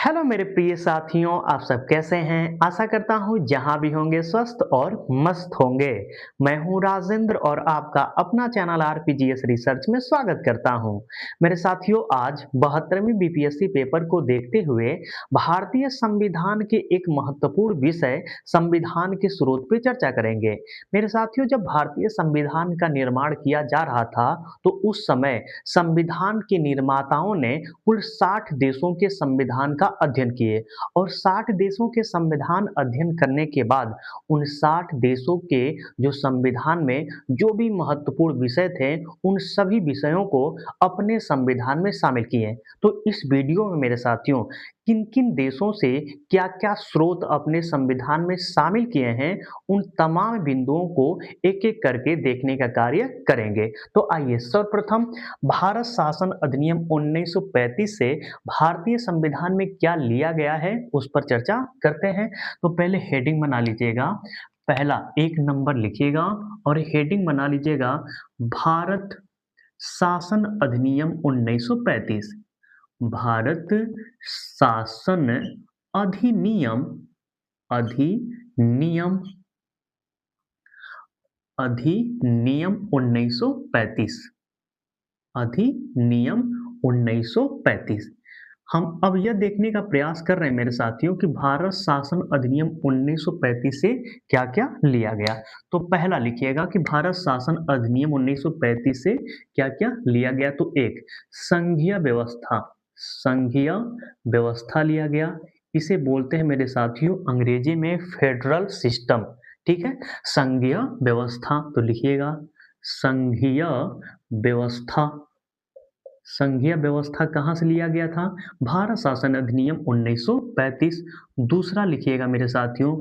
Hello मेरे प्रिय साथियों, आप सब कैसे हैं? आशा करता हूँ जहाँ भी होंगे स्वस्थ और मस्त होंगे। मैं हूँ राजेंद्र और आपका अपना चैनल आरपीजीएस रिसर्च में स्वागत करता हूँ। मेरे साथियों, आज 72वीं बीपीएससी पेपर को देखते हुए भारतीय संविधान के एक महत्वपूर्ण विषय संविधान के स्रोत पर चर्चा करेंगे। मेरे साथियों, जब भारतीय संविधान का निर्माण किया जा रहा था तो उस समय संविधान के निर्माताओं ने कुल 60 देशों के संविधान का अध्ययन किए और 60 देशों के संविधान अध्ययन करने के बाद उन 60 देशों के जो संविधान में जो भी महत्वपूर्ण विषय थे उन सभी विषयों को अपने संविधान में शामिल किए। तो इस वीडियो में मेरे साथियों किन किन देशों से क्या क्या स्रोत अपने संविधान में शामिल किए हैं उन तमाम बिंदुओं को एक एक करके देखने का कार्य करेंगे। तो आइए सर्वप्रथम भारत शासन अधिनियम 1935 से भारतीय संविधान में क्या लिया गया है उस पर चर्चा करते हैं। तो पहले हेडिंग बना लीजिएगा, पहला एक नंबर लिखिएगा और हेडिंग बना लीजिएगा भारत शासन अधिनियम 1935। भारत शासन अधिनियम अधिनियम अधिनियम 1935 अधिनियम 1935। हम अब यह देखने का प्रयास कर रहे हैं मेरे साथियों कि भारत शासन अधिनियम 1935 से क्या-क्या लिया गया। तो पहला लिखिएगा कि भारत शासन अधिनियम 1935 से क्या-क्या लिया गया। तो एक संघीय व्यवस्था लिया गया। इसे बोलते हैं मेरे साथियों अंग्रेजी में फेडरल सिस्टम। ठीक है, संघीय व्यवस्था। तो लिखिएगा संघीय व्यवस्था। संघीय व्यवस्था कहाँ से लिया गया था? भारत शासन अधिनियम 1935। दूसरा लिखिएगा मेरे साथियों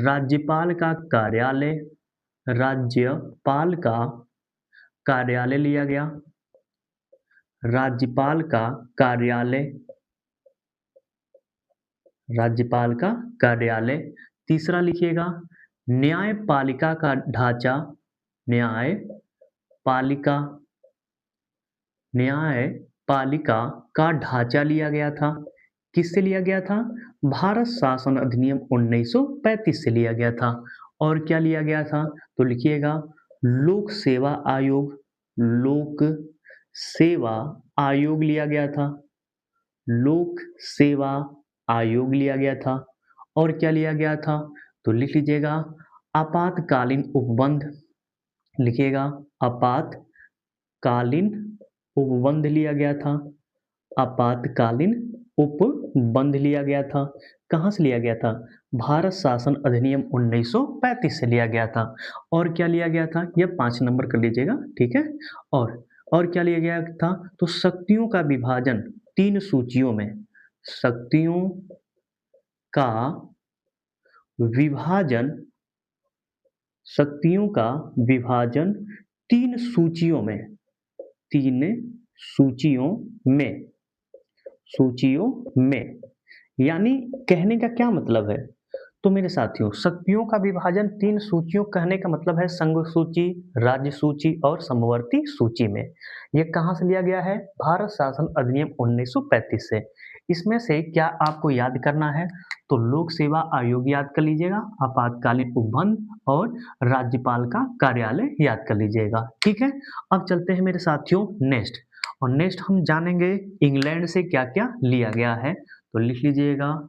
राज्यपाल का कार्यालय। राज्यपाल का कार्यालय लिया गया। राज्यपाल का कार्यालय। राज्यपाल का कार्यालय। तीसरा लिखिएगा न्यायपालिका का ढांचा। न्यायपालिका न्यायपालिका का ढांचा लिया गया था। किससे लिया गया था? भारत शासन अधिनियम 1935 से लिया गया था। और क्या लिया गया था? तो लिखिएगा लोक सेवा आयोग। लोक सेवा आयोग लिया गया था। लोक सेवा आयोग लिया गया था। और क्या लिया गया था? तो लिख लीजिएगा आपातकालीन उपबंध। लिखिएगा आपातकालीन उपबंध लिया गया था। आपातकालीन उपबंध लिया गया था। कहाँ से लिया गया था? भारत शासन अधिनियम 1935 से लिया गया था। और क्या लिया गया था? यह 5 नंबर कर लीजिएगा, ठीक है। और क्या लिया गया था? तो शक्तियों का विभाजन 3 सूचियों में। शक्तियों का विभाजन शक्तियों का विभाजन 3 सूचियों में। 3 सूचियों में यानी कहने का क्या मतलब है? तो मेरे साथियों शक्तियों का विभाजन 3 सूचियों कहने का मतलब है संघ सूची, राज्य सूची और समवर्ती सूची में। ये कहाँ से लिया गया है? भारत शासन अधिनियम 1935 से। इसमें से क्या आपको याद करना है? तो लोक सेवा आयोग याद कर लीजिएगा, आपातकालीन उपबंध और राज्यपाल का कार्यालय याद कर लीजिएगा, ठीक है। अब चलते हैं मेरे साथियों नेक्स्ट, और नेक्स्ट हम जानेंगे इंग्लैंड से क्या क्या लिया गया है। तो लिख लीजिएगा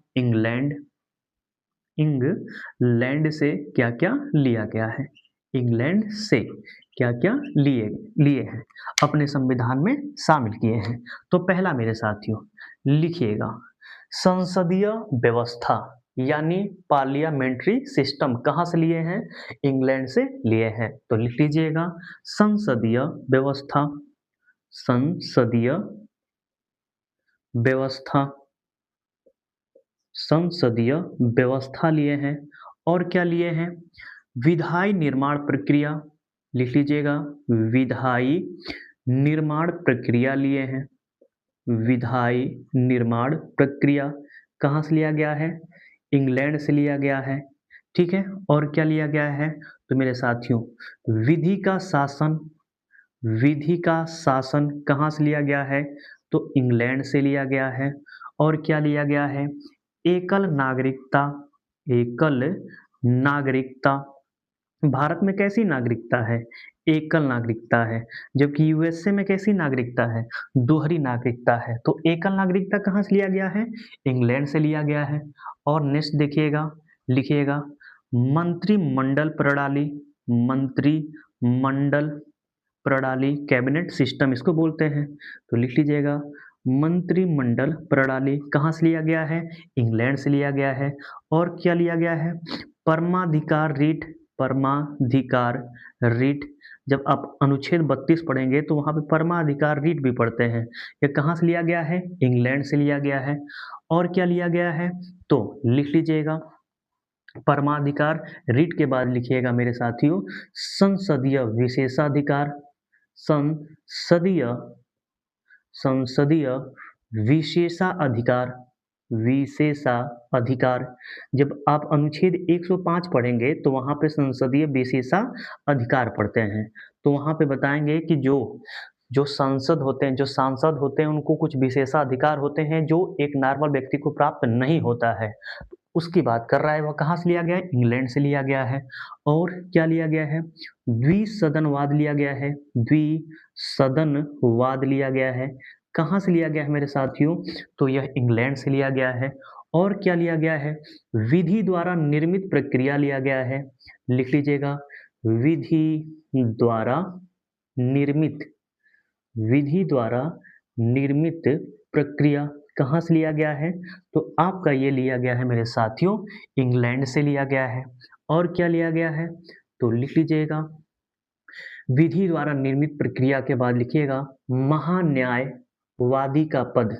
इंग्लैंड से क्या क्या लिया गया है। इंग्लैंड से क्या क्या लिए हैं अपने संविधान में शामिल किए हैं। तो पहला मेरे साथियों लिखिएगा संसदीय व्यवस्था यानी पार्लियामेंट्री सिस्टम कहाँ से लिए हैं? इंग्लैंड से लिए हैं। तो लिख लीजिएगा संसदीय व्यवस्था। संसदीय व्यवस्था संसदीय व्यवस्था लिए हैं। और क्या लिए हैं? विधायी निर्माण प्रक्रिया। लिख लीजिएगा विधायी निर्माण प्रक्रिया लिए हैं। विधायी निर्माण प्रक्रिया कहाँ से लिया गया है? इंग्लैंड से लिया गया है, ठीक है। और क्या लिया गया है? तो मेरे साथियों विधि का शासन कहाँ से लिया गया है? तो इंग्लैंड से लिया गया है। और क्या लिया गया है? एकल नागरिकता। एकल नागरिकता। भारत में कैसी नागरिकता है? एकल नागरिकता है। जबकि यूएसए में कैसी नागरिकता है? दोहरी नागरिकता है। तो एकल नागरिकता कहाँ से लिया गया है? इंग्लैंड से लिया गया है। और नेक्स्ट देखिएगा, लिखिएगा मंत्रिमंडल प्रणाली। मंत्रिमंडल प्रणाली, कैबिनेट सिस्टम इसको बोलते हैं। तो लिख लीजिएगा मंत्रिमंडल प्रणाली कहाँ से लिया गया है? इंग्लैंड से लिया गया है। और क्या लिया गया है? परमाधिकार रीट। परमाधिकार रीट। जब आप अनुच्छेद 32 पढ़ेंगे तो वहाँ पे परमाधिकार रीट भी पढ़ते हैं। ये कहाँ से लिया गया है? इंग्लैंड से लिया गया है। और क्या लिया गया है? तो लिख लीजिएगा परमाधिकार रीट के बाद लिखिएगा मेरे साथियों संसदीय विशेषाधिकार। संसदीय संसदीय विशेषाधिकार। विशेषाधिकार। जब आप अनुच्छेद 105 पढ़ेंगे तो वहाँ पे संसदीय विशेषाधिकार पढ़ते हैं। तो वहाँ पे बताएंगे कि जो जो सांसद होते हैं, जो सांसद होते हैं, उनको कुछ विशेषाधिकार होते हैं जो एक नॉर्मल व्यक्ति को प्राप्त नहीं होता है। उसकी बात कर रहा है, वह कहाँ से लिया गया है? इंग्लैंड से लिया गया है। और क्या लिया गया है? द्विसदनवाद लिया गया है। द्विसदनवाद लिया गया है। कहाँ से लिया गया है मेरे साथियों? तो यह इंग्लैंड से लिया गया है। और क्या लिया गया है? विधि द्वारा निर्मित प्रक्रिया लिया गया है। लिख लीजिएगा विधि द्वारा निर्मित। विधि द्वारा निर्मित प्रक्रिया कहाँ से लिया गया है? तो आपका ये लिया गया है मेरे साथियों इंग्लैंड से लिया गया है। और क्या लिया गया है? तो लिख लीजिएगा विधि द्वारा निर्मित प्रक्रिया के बाद लिखिएगा महान्यायवादी का पद।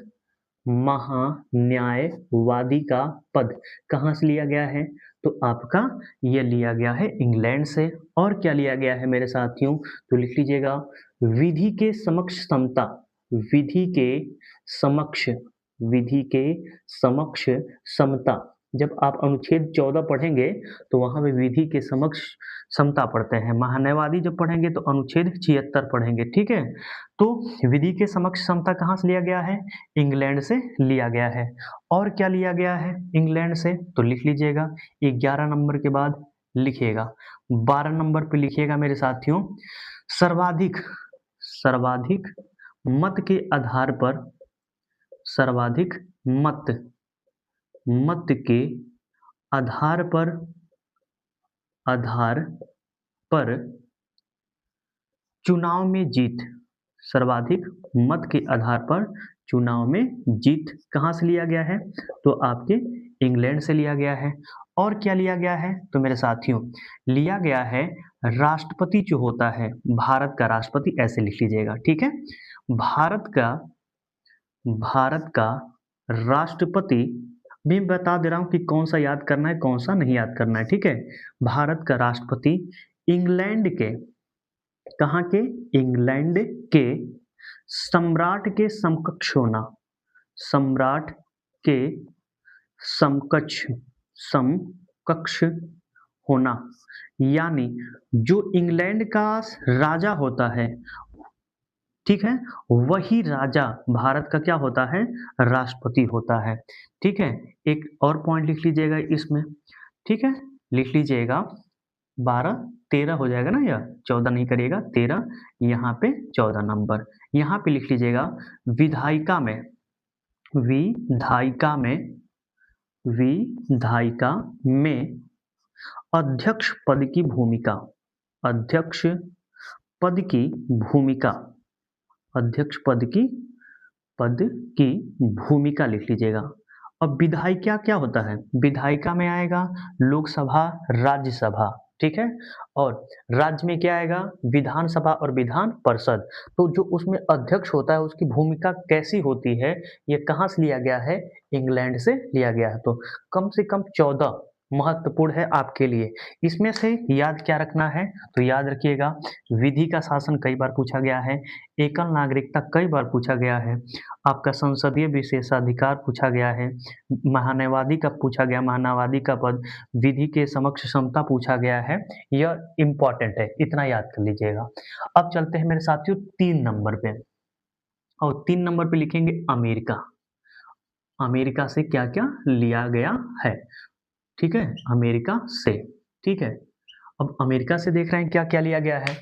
महान्यायवादी का पद कहाँ से लिया गया है? तो आपका ये लिया गया है इंग्लैंड से। और क्या लिया गया है मेरे साथियों? तो लिख लीजिएगा विधि के समक्ष समता। विधि के समक्ष। विधि के समक्ष समता। जब आप अनुच्छेद 14 पढ़ेंगे तो वहाँ पे विधि के समक्ष समता पढ़ते हैं। महान्यायवादी जब पढ़ेंगे तो अनुच्छेद 76 पढ़ेंगे, ठीक है। तो विधि के समक्ष समता कहाँ से लिया गया है? इंग्लैंड से लिया गया है। और क्या लिया गया है इंग्लैंड से? तो लिख लीजिएगा 11 नंबर के बाद लिखिएगा 12 नंबर पे लिखिएगा मेरे साथियों सर्वाधिक। सर्वाधिक मत के आधार पर। सर्वाधिक मत। मत के आधार पर। आधार पर चुनाव में जीत। सर्वाधिक मत के आधार पर चुनाव में जीत कहाँ से लिया गया है? तो आपके इंग्लैंड से लिया गया है। और क्या लिया गया है? तो मेरे साथियों लिया गया है राष्ट्रपति जो होता है भारत का राष्ट्रपति, ऐसे लिख लीजिएगा, ठीक है। भारत का राष्ट्रपति मैं बता दे रहा हूँ कि कौन सा याद करना है कौन सा नहीं याद करना है, ठीक है। भारत का राष्ट्रपति इंग्लैंड के, कहाँ के? इंग्लैंड के सम्राट के समकक्ष होना। सम्राट के समकक्ष। समकक्ष होना। यानी जो इंग्लैंड का राजा होता है, ठीक है, वही राजा भारत का क्या होता है? राष्ट्रपति होता है, ठीक है। एक और पॉइंट लिख लीजिएगा इसमें, ठीक है। लिख लीजिएगा 12 13 हो जाएगा ना, यह 14 नहीं करिएगा 13, यहाँ पे 14 नंबर। यहाँ पे लिख लीजिएगा विधायिका में। विधायिका में। विधायिका में अध्यक्ष पद की भूमिका। अध्यक्ष पद की भूमिका। अध्यक्ष पद की भूमिका लिख लीजिएगा। अब विधायिका क्या होता है? विधायिका में आएगा लोकसभा, राज्यसभा, ठीक है। और राज्य में क्या आएगा? विधानसभा और विधान परिषद। तो जो उसमें अध्यक्ष होता है उसकी भूमिका कैसी होती है, ये कहाँ से लिया गया है? इंग्लैंड से लिया गया है। तो कम से कम 14 महत्वपूर्ण है आपके लिए। इसमें से याद क्या रखना है? तो याद रखिएगा विधि का शासन कई बार पूछा गया है, एकल नागरिकता कई बार पूछा गया है, आपका संसदीय विशेषाधिकार पूछा गया है, महान्यायवादी का पूछा गया, महान्यायवादी का पद, विधि के समक्ष समता पूछा गया है। यह इम्पॉर्टेंट है, इतना याद कर लीजिएगा। अब चलते हैं मेरे साथियों 3 नंबर पे, और 3 नंबर पे लिखेंगे अमेरिका। अमेरिका से क्या क्या लिया गया है। ठीक है, अमेरिका से। ठीक है, अब अमेरिका से देख रहे हैं क्या क्या लिया गया है।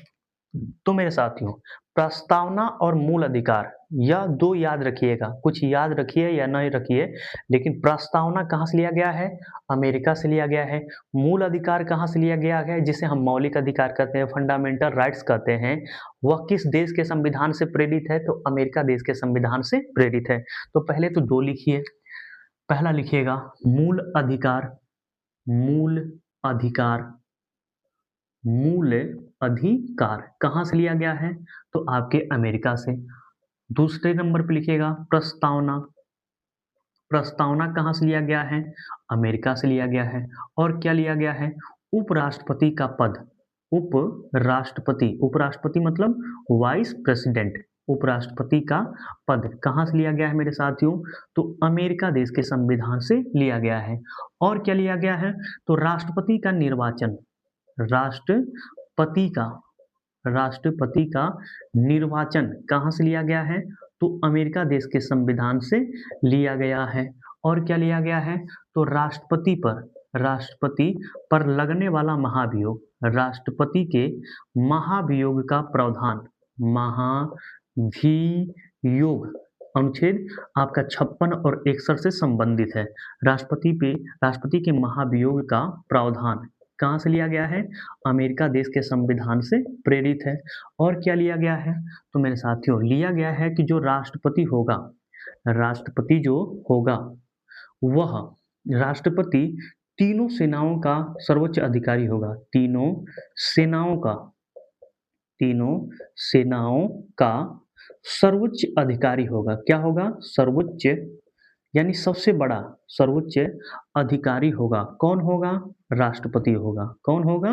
तो मेरे साथियों, प्रस्तावना और मूल अधिकार, यह दो याद रखिएगा, कुछ याद रखिए या नहीं रखिए, लेकिन प्रस्तावना कहाँ से लिया गया है, अमेरिका से लिया गया है। मूल अधिकार कहाँ से लिया गया है, जिसे हम मौलिक अधिकार कहते हैं, फंडामेंटल राइट्स कहते हैं, वह किस देश के संविधान से प्रेरित है, तो अमेरिका देश के संविधान से प्रेरित है। तो पहले तो दो लिखिए, पहला लिखिएगा मूल अधिकार, मूल अधिकार, मूल अधिकार कहाँ से लिया गया है, तो आपके अमेरिका से। दूसरे नंबर पे लिखिएगा प्रस्तावना, प्रस्तावना कहाँ से लिया गया है, अमेरिका से लिया गया है। और क्या लिया गया है, उपराष्ट्रपति का पद, उपराष्ट्रपति, उपराष्ट्रपति मतलब वाइस प्रेसिडेंट, उपराष्ट्रपति का पद कहाँ से लिया गया है मेरे साथियों, तो अमेरिका देश के संविधान से लिया गया है। और क्या लिया गया है, तो राष्ट्रपति का निर्वाचन, राष्ट्रपति का, राष्ट्रपति का निर्वाचन कहाँ से लिया गया है, तो अमेरिका देश के संविधान से लिया गया है। और क्या लिया गया है, तो राष्ट्रपति पर, राष्ट्रपति पर लगने वाला महाभियोग, राष्ट्रपति के महाभियोग का प्रावधान, महाभियोग अनुच्छेद आपका 56 और 61 से संबंधित है। राष्ट्रपति पे, राष्ट्रपति के महाभियोग का प्रावधान कहाँ से लिया गया है, अमेरिका देश के संविधान से प्रेरित है। और क्या लिया गया है, तो मेरे साथियों लिया गया है कि जो राष्ट्रपति होगा, राष्ट्रपति जो होगा वह राष्ट्रपति तीनों सेनाओं का सर्वोच्च अधिकारी होगा, तीनों सेनाओं का, तीनों सेनाओं का सर्वोच्च अधिकारी होगा। क्या होगा, सर्वोच्च यानी सबसे बड़ा सर्वोच्च अधिकारी होगा। कौन होगा, राष्ट्रपति होगा। कौन होगा,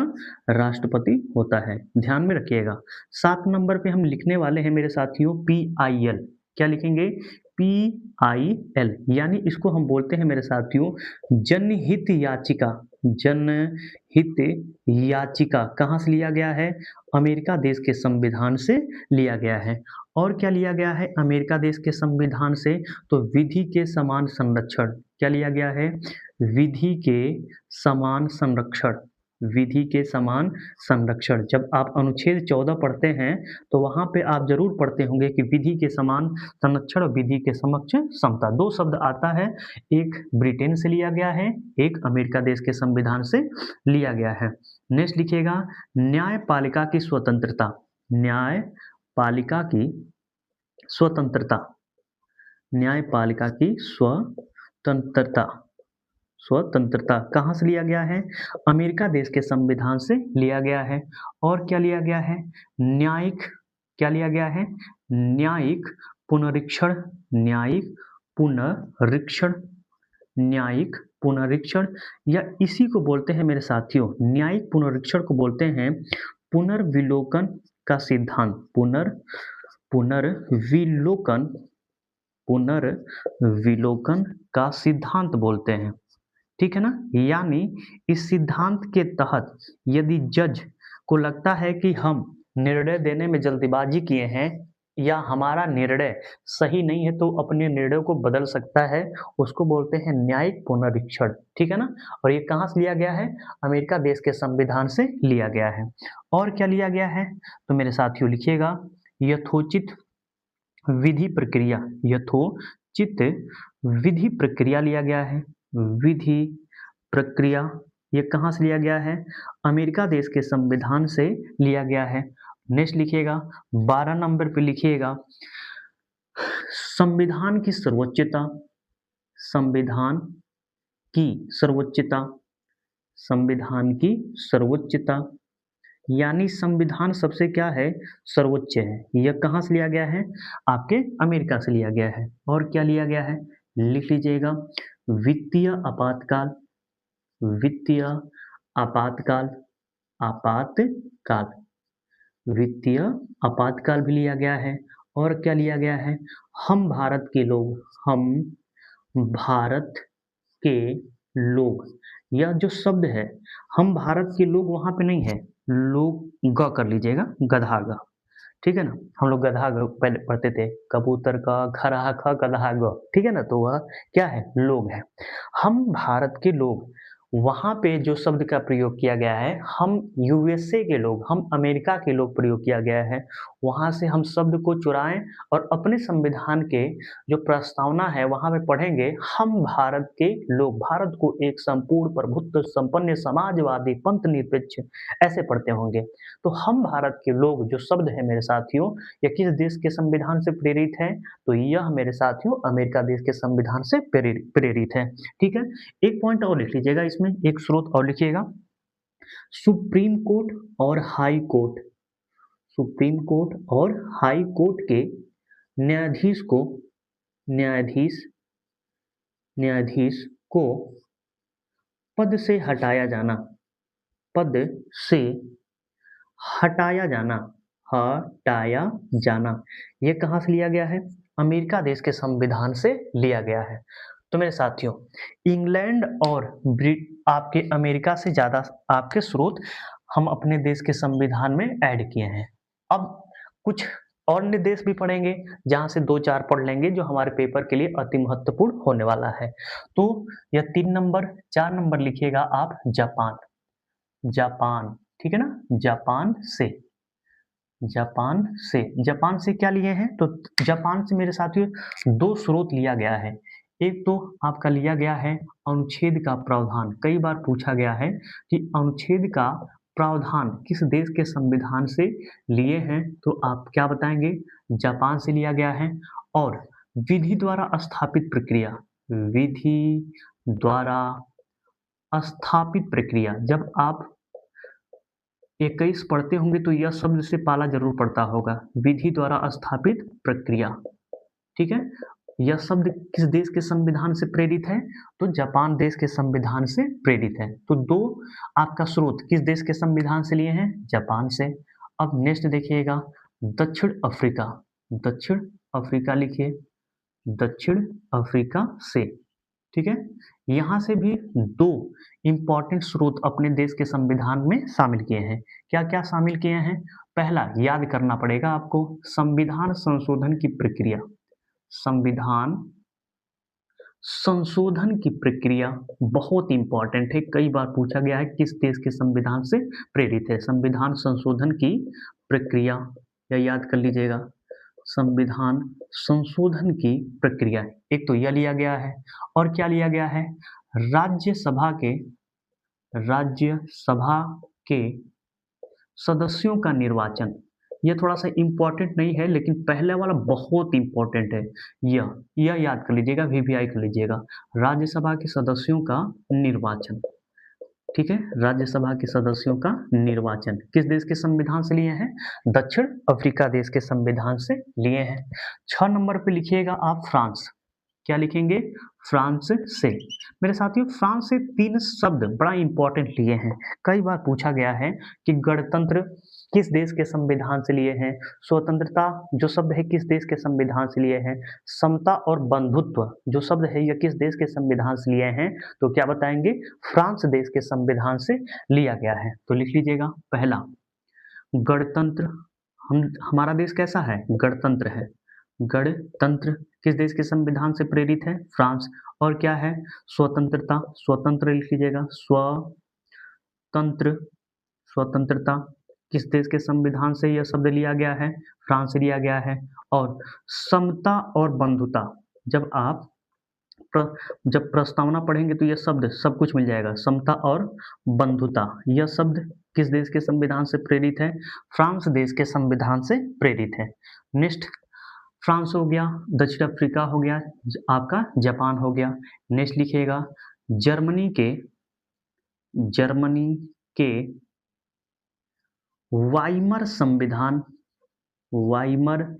राष्ट्रपति होता है, ध्यान में रखिएगा। 7 नंबर पे हम लिखने वाले हैं मेरे साथियों PIL। क्या लिखेंगे, PIL, यानी इसको हम बोलते हैं मेरे साथियों जनहित याचिका। जनहित याचिका कहाँ से लिया गया है, अमेरिका देश के संविधान से लिया गया है। और क्या लिया गया है अमेरिका देश के संविधान से, तो विधि के समान संरक्षण। क्या लिया गया है, विधि के समान संरक्षण, विधि के समान संरक्षण। जब आप अनुच्छेद 14 पढ़ते हैं तो वहाँ पे आप जरूर पढ़ते होंगे कि विधि के समान संरक्षण और विधि के समक्ष समता, दो शब्द आता है, एक ब्रिटेन से लिया गया है, एक अमेरिका देश के संविधान से लिया गया है। नेक्स्ट लिखिएगा न्यायपालिका की स्वतंत्रता, न्यायपालिका की स्वतंत्रता, न्यायपालिका की स्वतंत्रता, स्वतंत्रता कहाँ से लिया गया है, अमेरिका देश के संविधान से लिया गया है। और क्या लिया गया है, न्यायिक, क्या लिया गया है, न्यायिक पुनरीक्षण, न्यायिक पुनरीक्षण, न्यायिक पुनरीक्षण, या इसी को बोलते हैं मेरे साथियों, न्यायिक पुनरीक्षण को बोलते हैं पुनर्विलोकन का सिद्धांत, पुनर्विलोकन, पुनर्विलोकन का सिद्धांत बोलते हैं। ठीक है ना, यानी इस सिद्धांत के तहत यदि जज को लगता है कि हम निर्णय देने में जल्दबाजी किए हैं या हमारा निर्णय सही नहीं है तो अपने निर्णय को बदल सकता है, उसको बोलते हैं न्यायिक पुनरीक्षण। ठीक है ना, और ये कहाँ से लिया गया है, अमेरिका देश के संविधान से लिया गया है। और क्या लिया गया है, तो मेरे साथियों लिखिएगा यथोचित विधि प्रक्रिया, यथोचित विधि प्रक्रिया लिया गया है, विधि प्रक्रिया ये कहाँ से लिया गया है, अमेरिका देश के संविधान से लिया गया है। नेक्स्ट लिखिएगा 12 नंबर पे लिखिएगा संविधान की सर्वोच्चता, संविधान की सर्वोच्चता, संविधान की सर्वोच्चता, यानी संविधान सबसे क्या है, सर्वोच्च है। यह कहाँ से लिया गया है, आपके अमेरिका से लिया गया है। और क्या लिया गया है, लिख लीजिएगा वित्तीय आपातकाल, वित्तीय आपातकाल, आपातकाल, वित्तीय आपातकाल भी लिया गया है। और क्या लिया गया है, हम भारत के लोग, हम भारत के लोग, यह जो शब्द है हम भारत के लोग वहां पे नहीं है, लोग ग कर लीजिएगा, गधा ग। ठीक है ना? हम लोग गधा ग पहले पढ़ते थे, कबूतर क, खरहा ख, गदहा ग, ठीक है ना? तो वह क्या है? लोग है। हम भारत के लोग, वहाँ पे जो शब्द का प्रयोग किया गया है, हम यूएसए के लोग, हम अमेरिका के लोग प्रयोग किया गया है, वहाँ से हम शब्द को चुराएँ और अपने संविधान के जो प्रस्तावना है, वहाँ पे पढ़ेंगे, हम भारत के लोग, भारत को एक संपूर्ण प्रभुत्व संपन्न समाजवादी पंथ निरपेक्ष ऐसे पढ़ते होंगे। तो हम भारत के लोग जो शब्द है मेरे साथियों, यह किस देश के संविधान से प्रेरित है? तो यह मेरे साथियों अमेरिका देश के संविधान से प्रेरित है। ठीक है? एक पॉइंट और लिख लीजिएगा इसमें, एक स्रोत और लिखिएगा। सुप्रीम कोर्ट और हाई कोर्ट, सुप्रीम कोर्ट और हाई कोर्ट के न्यायाधीश को न्यायाधीश न्यायाधीश को पद से हटाया जाना, पद से हटाया जाना, हटाया जाना, ये कहाँ से लिया गया है? अमेरिका देश के संविधान से लिया गया है। तो मेरे साथियों, इंग्लैंड और आपके अमेरिका से ज़्यादा आपके स्रोत हम अपने देश के संविधान में ऐड किए हैं। अब कुछ और अन्य देश भी पढ़ेंगे, जहाँ से 2-4 पढ़ लेंगे, जो हमारे पेपर के लिए अति महत्वपूर्ण होने वाला है। तो यह 3 नंबर, 4 नंबर लिखिएगा आप जापान, जापान, ठीक है ना? जापान से, जापान से, जापान से क्या लिए हैं? तो जापान से मेरे साथियों 2 स्रोत लिया गया है। एक तो आपका लिया गया है अनुच्छेद का प्रावधान। कई बार पूछा गया है कि अनुच्छेद का प्रावधान किस देश के संविधान से लिए हैं? तो आप क्या बताएँगे? जापान से लिया गया है। और विधि द्वारा स्थापित प्रक्रिया, विधि द्वारा स्थापित प्रक्रिया, जब आप 21 पढ़ते होंगे तो यह शब्द से पाला ज़रूर पड़ता होगा, विधि द्वारा स्थापित प्रक्रिया, ठीक है? यह शब्द किस देश के संविधान से प्रेरित है? तो जापान देश के संविधान से प्रेरित है। तो 2 आपका स्रोत किस देश के संविधान से लिए हैं? जापान से। अब नेक्स्ट देखिएगा, दक्षिण अफ्रीका, दक्षिण अफ्रीका लिखिए, दक्षिण अफ्रीका से, ठीक है? यहाँ से भी 2 इम्पोर्टेंट स्रोत अपने देश के संविधान में शामिल किए हैं। क्या-क्या शामिल किए हैं? पहला याद करना पड़ेगा आपको, संविधान संशोधन की प्रक्रिया, संविधान संशोधन की प्रक्रिया बहुत इम्पोर्टेंट है, कई बार पूछा गया है किस देश के संविधान से प्रेरित है? संविधान संशोधन की प्रक्रिया, या याद कर लीजिएगा, संविधान संशोधन की प्रक्रिया। एक तो यह लिया गया है, और क्या लिया गया है? राज्यसभा के सदस्यों का निर्वाचन। यह थोड़ा-सा इम्पोर्टेंट नहीं है, लेकिन पहले वाला बहुत इम्पोर्टेंट है। यह याद कर लीजिएगा, वीवीआई कर लीजिएगा। राज्यसभा के सदस्यों का निर्वाचन, ठीक है? राज्यसभा के सदस्यों का निर्वाचन किस देश के संविधान से लिए हैं? दक्षिण अफ्रीका देश के संविधान से लिए हैं। 6 नंबर पे लिखिएगा आप फ्रांस। क्या लिखेंगे? फ्रांस से। मेरे साथियों, फ्रांस से 3 शब्द बड़ा इम्पोर्टेंट लिए हैं। कई बार पूछा गया है कि गणतंत्र किस देश के संविधान से लिए हैं? स्वतंत्रता जो शब्द है किस देश के संविधान से लिए हैं? समता और बंधुत्व जो शब्द है यह किस देश के संविधान से लिए हैं? तो क्या बताएंगे? फ्रांस देश के संविधान से लिया गया है। तो लिख लीजिएगा, पहला गणतंत्र, हमारा देश कैसा है? गणतंत्र है। गणतंत्र किस देश के संविधान से प्रेरित है? फ्रांस। और क्या है? स्वतंत्रता, स्वतंत्र लिख लीजिएगा, स्वतंत्र, स्वतंत्रता किस देश के संविधान से यह शब्द लिया गया है? फ्रांस से लिया गया है। और समता और बंधुता, जब आप जब प्रस्तावना पढ़ेंगे तो यह शब्द सब कुछ मिल जाएगा, समता और बंधुता, यह शब्द किस देश के संविधान से प्रेरित है? फ्रांस देश के संविधान से प्रेरित है। नेक्स्ट, फ्रांस हो गया, दक्षिण अफ्रीका हो गया, आपका जापान हो गया। नेक्स्ट लिखिएगा, जर्मनी के वाइमर संविधान, वाइमर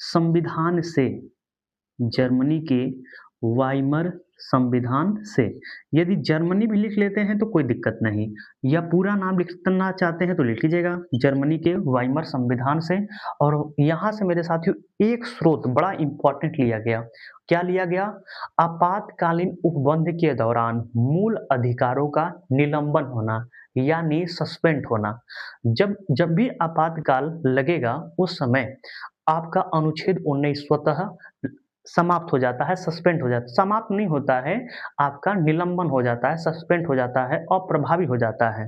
संविधान से, जर्मनी के वाइमर संविधान से। यदि जर्मनी भी लिख लेते हैं तो कोई दिक्कत नहीं, या पूरा नाम लिखना चाहते हैं तो लिख लीजिएगा, जर्मनी के वाइमर संविधान से। और यहाँ से मेरे साथियों एक स्रोत बड़ा इम्पोर्टेंट लिया गया, क्या लिया गया? आपातकालीन उपबंध के दौरान मूल अधिकारों का निलंबन होना यानी सस्पेंड होना। जब जब भी आपातकाल लगेगा उस समय आपका अनुच्छेद 19 स्वतः समाप्त हो जाता है, सस्पेंड हो जाता है। समाप्त नहीं होता है, आपका निलंबन हो जाता है, सस्पेंड हो जाता है, अप्रभावी हो जाता है।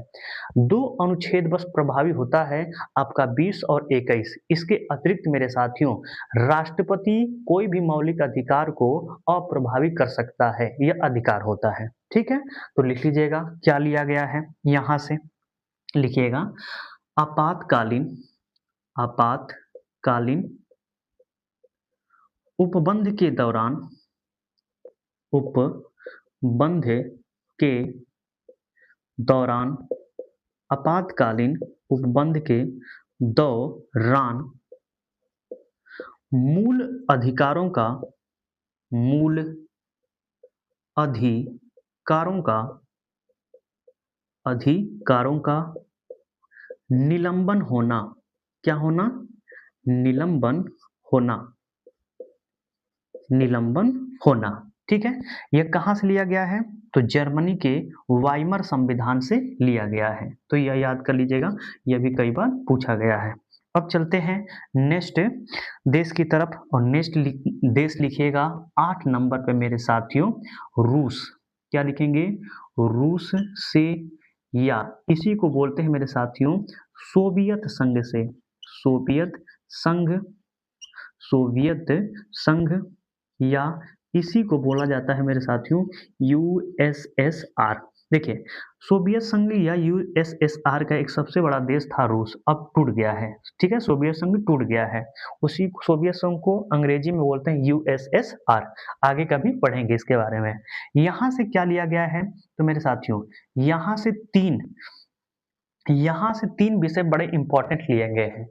2 अनुच्छेद बस प्रभावी होता है, आपका 20 और 21। इसके अतिरिक्त मेरे साथियों, राष्ट्रपति कोई भी मौलिक अधिकार को अप्रभावी कर सकता है, यह अधिकार होता है। ठीक है? तो लिख लीजिएगा क्या लिया गया है, यहाँ से लिखिएगा आपातकालीन आपातकालीन उपबंध के दौरान उपबंध के दौरान आपातकालीन उपबंध के दौरान मूल अधिकारों का मूल अधिकारों का अधिकारों का निलंबन होना। क्या होना? निलंबन होना। निलंबन होना। ठीक है? यह कहाँ से लिया गया है? तो जर्मनी के वाइमर संविधान से लिया गया है। तो यह याद कर लीजिएगा, यह भी कई बार पूछा गया है। अब चलते हैं नेक्स्ट देश की तरफ और नेक्स्ट देश लिखिएगा 8 नंबर पे मेरे साथियों, रूस। क्या लिखेंगे? रूस से, या इसी को बोलते हैं मेरे साथियों सोवियत संघ से। सोवियत संघ, सोवियत संघ, या इसी को बोला जाता है मेरे साथियों यूएसएसआर। देखिए, सोवियत संघ या यूएसएसआर का एक सबसे बड़ा देश था रूस, अब टूट गया है। ठीक है? सोवियत संघ टूट गया है। उसी सोवियत संघ को अंग्रेजी में बोलते हैं यूएसएसआर। आगे कभी पढ़ेंगे इसके बारे में। यहाँ से क्या लिया गया है? तो मेरे साथियों यहाँ से तीन विषय बड़े इंपॉर्टेंट लिए गए हैं।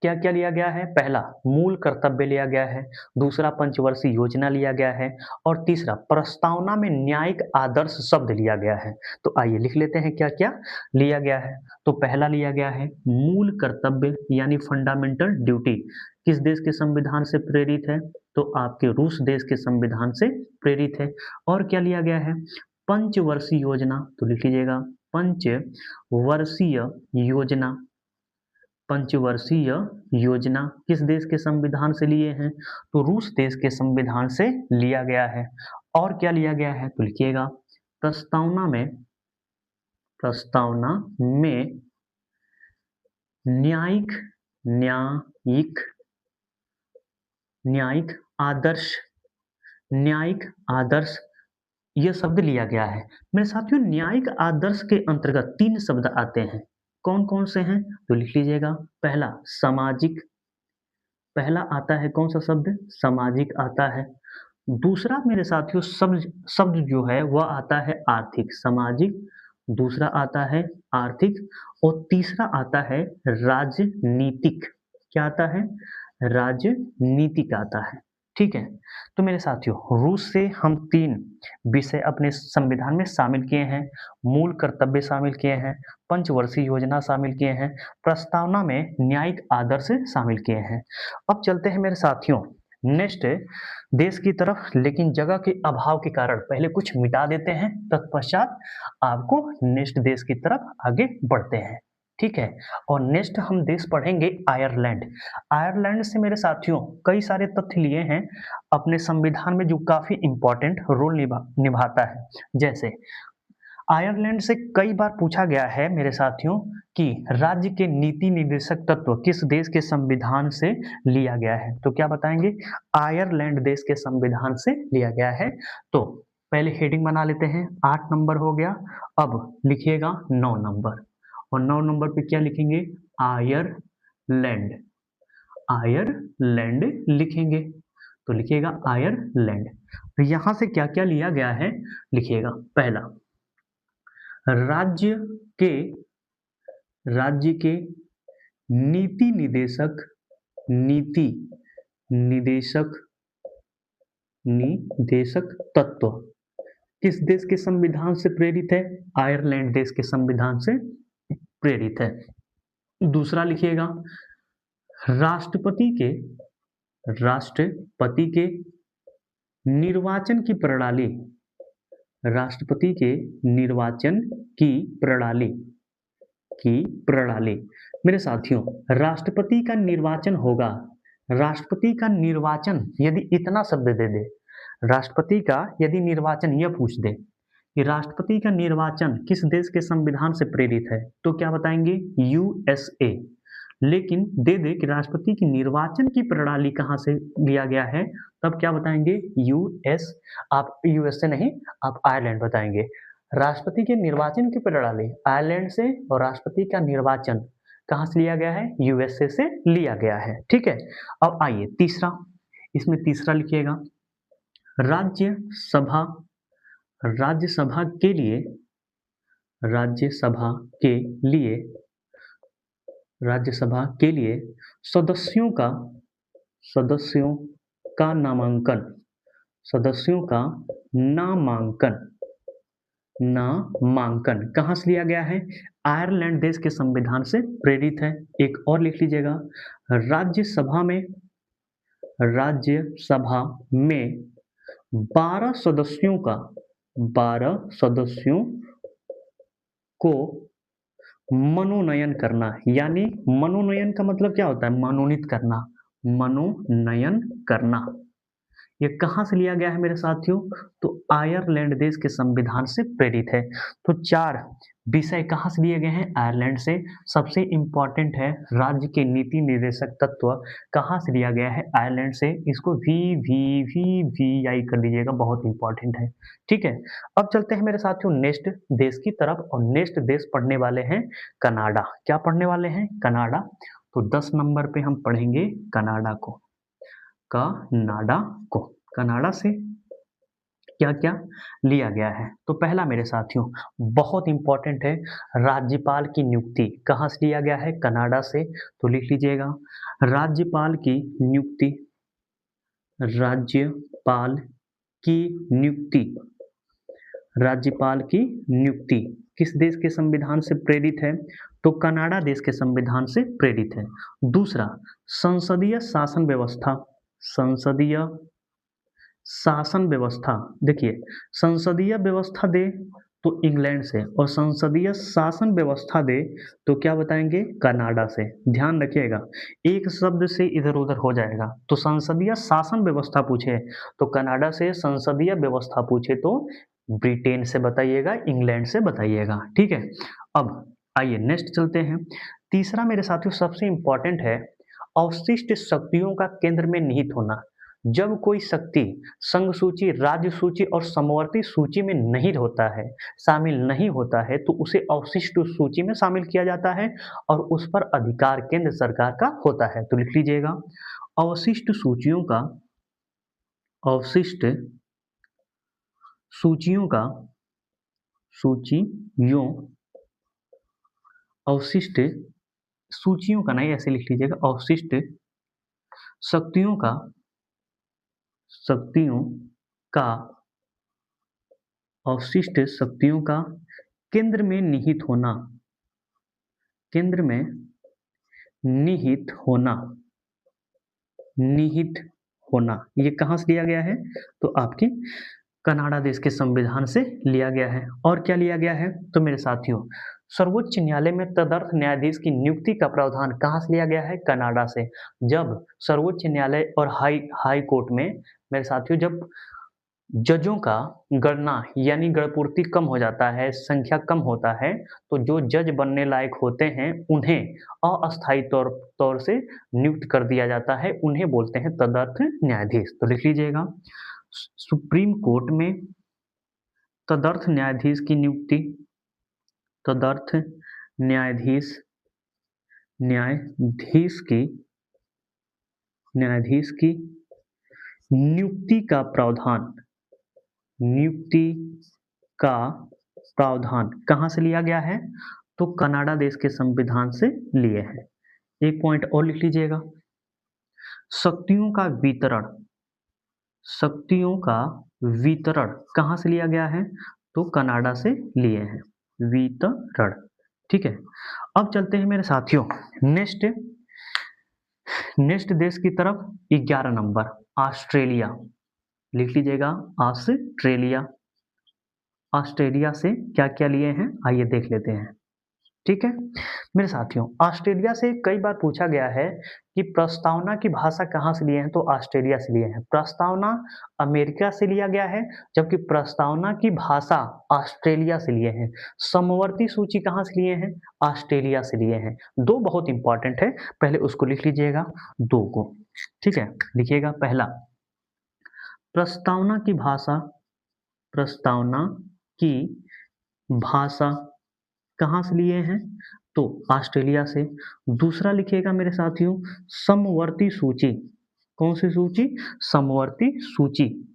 क्या क्या लिया गया है? पहला मूल कर्तव्य लिया गया है, दूसरा पंचवर्षीय योजना लिया गया है, और तीसरा प्रस्तावना में न्यायिक आदर्श शब्द लिया गया है। तो आइए लिख लेते हैं क्या क्या लिया गया है। तो पहला लिया गया है मूल कर्तव्य यानी फंडामेंटल ड्यूटी। किस देश के संविधान से प्रेरित है? तो आपके रूस देश के संविधान से प्रेरित है। और क्या लिया गया है? पंचवर्षीय योजना। तो लिख लीजिएगा पंचवर्षीय योजना। पंचवर्षीय योजना किस देश के संविधान से लिए हैं? तो रूस देश के संविधान से लिया गया है। और क्या लिया गया है? तो लिखिएगा प्रस्तावना में न्यायिक न्यायिक न्यायिक आदर्श न्यायिक आदर्श यह शब्द लिया गया है। मेरे साथियों, न्यायिक आदर्श के अंतर्गत 3 शब्द आते हैं। कौन कौन से हैं? तो लिख लीजिएगा पहला सामाजिक, पहला आता है कौन सा शब्द? सामाजिक आता है। दूसरा मेरे साथियों शब्द शब्द जो है वह आता है आर्थिक, सामाजिक। दूसरा आता है आर्थिक, और तीसरा आता है राजनीतिक। क्या आता है? राजनीतिक आता है। ठीक है? तो मेरे साथियों, रूस से हम 3 विषय अपने संविधान में शामिल किए हैं। मूल कर्तव्य शामिल किए हैं, पंचवर्षीय योजना शामिल किए हैं, प्रस्तावना में न्यायिक आदर्श शामिल किए हैं। अब चलते हैं मेरे साथियों नेक्स्ट देश की तरफ, लेकिन जगह के अभाव के कारण पहले कुछ मिटा देते हैं, तत्पश्चात आपको नेक्स्ट देश की तरफ आगे बढ़ते हैं। ठीक है? और नेक्स्ट हम देश पढ़ेंगे आयरलैंड। आयरलैंड से मेरे साथियों कई सारे तथ्य लिए हैं अपने संविधान में जो काफी इंपॉर्टेंट रोल निभाता है। जैसे आयरलैंड से कई बार पूछा गया है मेरे साथियों कि राज्य के नीति निर्देशक तत्व किस देश के संविधान से लिया गया है? तो क्या बताएंगे? आयरलैंड देश के संविधान से लिया गया है। तो पहले हेडिंग बना लेते हैं, 8 नंबर हो गया। अब लिखिएगा 9 नंबर, और 9 नंबर पे क्या लिखेंगे? आयरलैंड। आयरलैंड लिखेंगे, तो लिखिएगा आयरलैंड। तो यहां से क्या क्या लिया गया है लिखिएगा। पहला, राज्य के नीति निदेशक तत्व किस देश के संविधान से प्रेरित है? आयरलैंड देश के संविधान से प्रेरित है। दूसरा लिखिएगा राष्ट्रपति के निर्वाचन की प्रणाली, राष्ट्रपति के निर्वाचन की प्रणाली, मेरे साथियों, राष्ट्रपति का निर्वाचन होगा। राष्ट्रपति का निर्वाचन यदि इतना शब्द दे दे, राष्ट्रपति का यदि निर्वाचन यह पूछ दे कि राष्ट्रपति का निर्वाचन किस देश के संविधान से प्रेरित है, तो क्या बताएंगे? यूएसए। लेकिन दे दे कि राष्ट्रपति की निर्वाचन की प्रणाली कहाँ से लिया गया है, तब क्या बताएंगे? यूएस। आप यूएसए नहीं, आप आयरलैंड बताएंगे। राष्ट्रपति के निर्वाचन की प्रणाली आयरलैंड से और राष्ट्रपति का निर्वाचन कहाँ से लिया गया है? यूएसए से लिया गया है। ठीक है। अब आइए तीसरा, इसमें तीसरा लिखिएगा, राज्यसभा, राज्यसभा के लिए, राज्यसभा के लिए, राज्यसभा के लिए सदस्यों का, सदस्यों का नामांकन, सदस्यों का नामांकन, नामांकन कहाँ से लिया गया है? आयरलैंड देश के संविधान से प्रेरित है। एक और लिख लीजिएगा, राज्यसभा में, राज्यसभा में 12 सदस्यों का, 12 सदस्यों को मनोनयन करना, यानी मनोनयन का मतलब क्या होता है? मनोनीत करना, मनोनयन करना। ये कहाँ से लिया गया है मेरे साथियों? तो आयरलैंड देश के संविधान से प्रेरित है। तो 4 विषय कहाँ से लिए गए हैं? आयरलैंड से। सबसे इम्पोर्टेंट है राज्य के नीति निर्देशक तत्व कहाँ से लिया गया है? आयरलैंड से। इसको VVVVI कर लीजिएगा, बहुत इंपॉर्टेंट है। ठीक है। अब चलते हैं मेरे साथियों नेक्स्ट देश की तरफ, और नेक्स्ट देश पढ़ने वाले हैं कनाडा। क्या पढ़ने वाले हैं? कनाडा। तो 10 नंबर पे हम पढ़ेंगे कनाडा को, कनाडा को। कनाडा से क्या क्या लिया गया है? तो पहला मेरे साथियों बहुत इंपॉर्टेंट है, राज्यपाल की नियुक्ति कहाँ से लिया गया है? कनाडा से। तो लिख लीजिएगा, राज्यपाल की नियुक्ति, राज्यपाल की नियुक्ति, राज्यपाल की नियुक्ति किस देश के संविधान से प्रेरित है? तो कनाडा देश के संविधान से प्रेरित है। दूसरा, संसदीय शासन व्यवस्था, संसदीय शासन व्यवस्था, देखिए संसदीय व्यवस्था दे तो इंग्लैंड से, और संसदीय शासन व्यवस्था दे तो क्या बताएंगे? कनाडा से। ध्यान रखिएगा, एक शब्द से इधर उधर हो जाएगा। तो संसदीय शासन व्यवस्था पूछे तो कनाडा से, संसदीय व्यवस्था पूछे तो ब्रिटेन से बताइएगा, इंग्लैंड से बताइएगा। ठीक है। अब आइए नेक्स्ट चलते हैं। तीसरा मेरे साथियों सबसे इंपॉर्टेंट है, अवशिष्ट शक्तियों का केंद्र में निहित होना। जब कोई शक्ति संघ सूची, राज्य सूची और समवर्ती सूची में नहीं होता है, शामिल नहीं होता है, तो उसे अवशिष्ट सूची में शामिल किया जाता है और उस पर अधिकार केंद्र सरकार का होता है। तो लिख लीजिएगा, अवशिष्ट सूचियों का, अवशिष्ट सूचियों का, सूचियों, अवशिष्ट सूचियों का नहीं, ऐसे लिख लीजिएगा, अवशिष्ट शक्तियों का, शक्तियों का, अवशिष्ट शक्तियों का केंद्र में निहित होना, केंद्र में निहित होना, निहित होना, ये कहाँ से लिया गया है? तो आपके कनाडा देश के संविधान से लिया गया है। और क्या लिया गया है? तो मेरे साथियों सर्वोच्च न्यायालय में तदर्थ न्यायाधीश की नियुक्ति का प्रावधान कहाँ से लिया गया है? कनाडा से। जब सर्वोच्च न्यायालय और हाई कोर्ट में मेरे साथियों जब जजों का गणना यानी गणपूर्ति कम हो जाता है, संख्या कम होता है, तो जो जज बनने लायक होते हैं उन्हें अस्थायी तौर से नियुक्त कर दिया जाता है, उन्हें बोलते हैं तदर्थ न्यायाधीश। तो लिख लीजिएगा, सुप्रीम कोर्ट में तदर्थ न्यायाधीश की नियुक्ति, तदर्थ न्यायाधीश, न्यायाधीश की नियुक्ति का प्रावधान, नियुक्ति का प्रावधान कहाँ से लिया गया है? तो कनाडा देश के संविधान से लिए हैं। एक पॉइंट और लिख लीजिएगा, शक्तियों का वितरण, शक्तियों का वितरण कहाँ से लिया गया है? तो कनाडा से लिए हैं, वितरण। ठीक है। अब चलते हैं मेरे साथियों नेक्स्ट देश की तरफ। 11 नंबर ऑस्ट्रेलिया, लिख लीजिएगा ऑस्ट्रेलिया। ऑस्ट्रेलिया से क्या क्या लिए हैं, आइए देख लेते हैं। ठीक है मेरे साथियों, ऑस्ट्रेलिया से कई बार पूछा गया है कि प्रस्तावना की भाषा कहाँ से लिए हैं, तो ऑस्ट्रेलिया से लिए हैं। प्रस्तावना अमेरिका से लिया गया है, जबकि प्रस्तावना की भाषा ऑस्ट्रेलिया से लिए हैं। समवर्ती सूची कहाँ से लिए हैं, ऑस्ट्रेलिया से लिए हैं। दो बहुत इंपॉर्टेंट है, पहले उसको लिख लीजिएगा, दो को। ठीक है, लिखिएगा पहला, प्रस्तावना की भाषा, प्रस्तावना की भाषा कहाँ से लिए हैं, तो ऑस्ट्रेलिया से। दूसरा लिखिएगा मेरे साथियों, समवर्ती सूची। कौन सी सूची, समवर्ती सूची।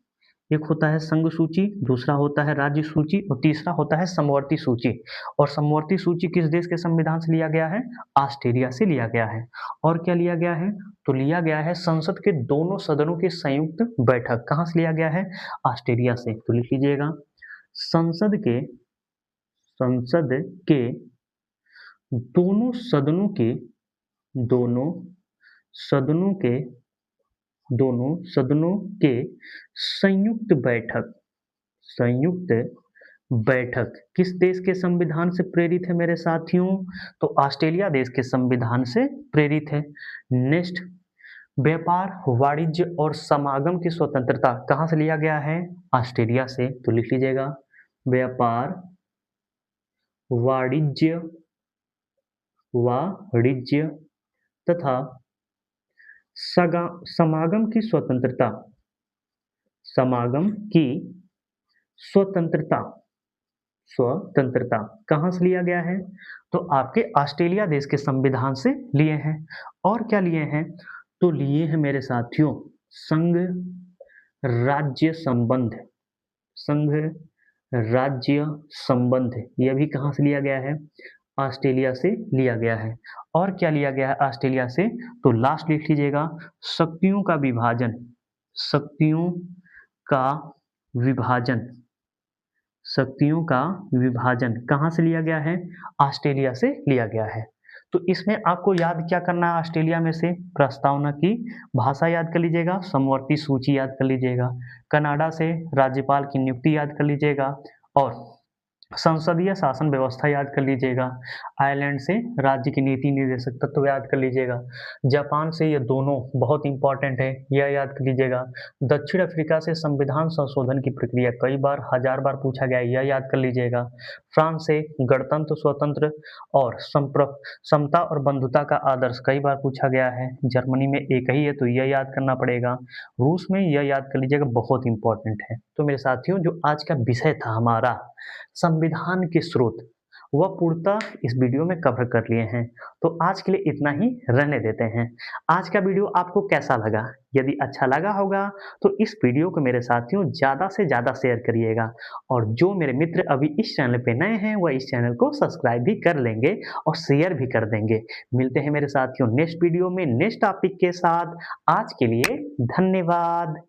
एक होता है संघ सूची, दूसरा होता है राज्य सूची और तीसरा होता है समवर्ती सूची। और समवर्ती सूची किस देश के संविधान से लिया गया है, ऑस्ट्रेलिया से लिया गया है। और क्या लिया गया है, तो लिया गया है संसद के दोनों सदनों की संयुक्त बैठक। कहाँ से लिया गया है, ऑस्ट्रेलिया से। तो लिख लीजिएगा, संसद के दोनों सदनों के दोनों सदनों के दोनों सदनों के संयुक्त बैठक किस देश के संविधान से प्रेरित है मेरे साथियों, तो ऑस्ट्रेलिया देश के संविधान से प्रेरित है। नेक्स्ट, व्यापार, वाणिज्य और समागम की स्वतंत्रता कहाँ से लिया गया है, ऑस्ट्रेलिया से। तो लिख लीजिएगा, व्यापार, वाणिज्य तथा समागम की स्वतंत्रता, समागम की स्वतंत्रता कहाँ से लिया गया है, तो आपके ऑस्ट्रेलिया देश के संविधान से लिए हैं। और क्या लिए हैं, तो लिए हैं मेरे साथियों, संघ राज्य संबंध, संघ राज्य संबंध, यह भी कहाँ से लिया गया है, ऑस्ट्रेलिया से लिया गया है। और क्या लिया गया है ऑस्ट्रेलिया से, तो लास्ट लिख लीजिएगा, शक्तियों का विभाजन, शक्तियों का विभाजन, शक्तियों का विभाजन कहाँ से लिया गया है, ऑस्ट्रेलिया से लिया गया है। तो इसमें आपको याद क्या करना है, ऑस्ट्रेलिया में से प्रस्तावना की भाषा याद कर लीजिएगा, समवर्ती सूची याद कर लीजिएगा, कनाडा से राज्यपाल की नियुक्ति याद कर लीजिएगा, और संसदीय शासन व्यवस्था याद कर लीजिएगा, आयरलैंड से राज्य की नीति निर्देशक तत्व याद कर लीजिएगा, जापान से ये दोनों बहुत इंपॉर्टेंट है, यह याद कर लीजिएगा, दक्षिण अफ्रीका से संविधान संशोधन की प्रक्रिया कई बार हजार बार पूछा गया है, यह याद कर लीजिएगा, फ्रांस से गणतंत्र, स्वतंत्र और समता और बंधुता का आदर्श कई बार पूछा गया है, जर्मनी में एक ही है तो यह याद करना पड़ेगा, रूस में यह याद कर लीजिएगा, बहुत इंपॉर्टेंट है। तो मेरे साथियों, जो आज का विषय था हमारा संविधान के स्रोत, वह पूर्णतः इस वीडियो में कवर कर लिए हैं। तो आज के लिए इतना ही रहने देते हैं। आज का वीडियो आपको कैसा लगा, यदि अच्छा लगा होगा तो इस वीडियो को मेरे साथियों ज़्यादा से ज़्यादा शेयर करिएगा, और जो मेरे मित्र अभी इस चैनल पे नए हैं वह इस चैनल को सब्सक्राइब भी कर लेंगे और शेयर भी कर देंगे। मिलते हैं मेरे साथियों नेक्स्ट वीडियो में नेक्स्ट टॉपिक के साथ। आज के लिए धन्यवाद।